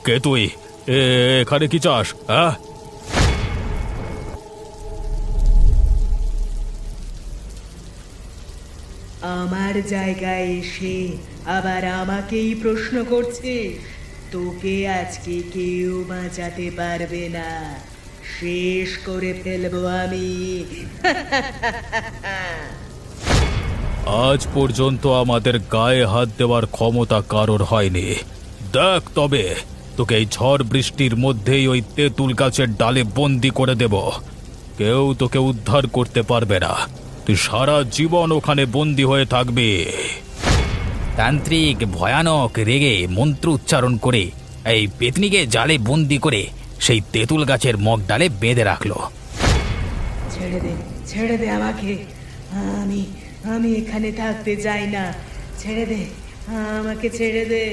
কে তুই? এখানে কি চাস? হ্যাঁ, আমার জায়গায় এসে আবার আমাকেই প্রশ্ন করছিস? তোকে আজকে কেউ বাঁচাতে পারবে না, শেষ করে ফেলবো আমি। আজ পর্যন্ত আমাদের গায়ে হাত দেওয়ার ক্ষমতা কারোর হয়নি। দেখ তবে, তোকে এই ঝড় বৃষ্টির মধ্যেই ওই তেঁতুল গাছের ডালে বন্দি করে দেব। কেউ তোকে উদ্ধার করতে পারবে না। তুই সারা জীবন ওখানে বন্দি হয়ে থাকবি। তান্ত্রিক ভয়ানক রেগে মন্ত্র উচ্চারণ করে এই পেতনিকে জালে বন্দি করে সেই তেঁতুল গাছের মগ ডালে বেঁধে রাখলো। ছেড়ে দে, ছেড়ে দে আমাকে। আমি আমি এখানে থাকতে চাই না। ছেড়ে দে, আমাকে ছেড়ে দে।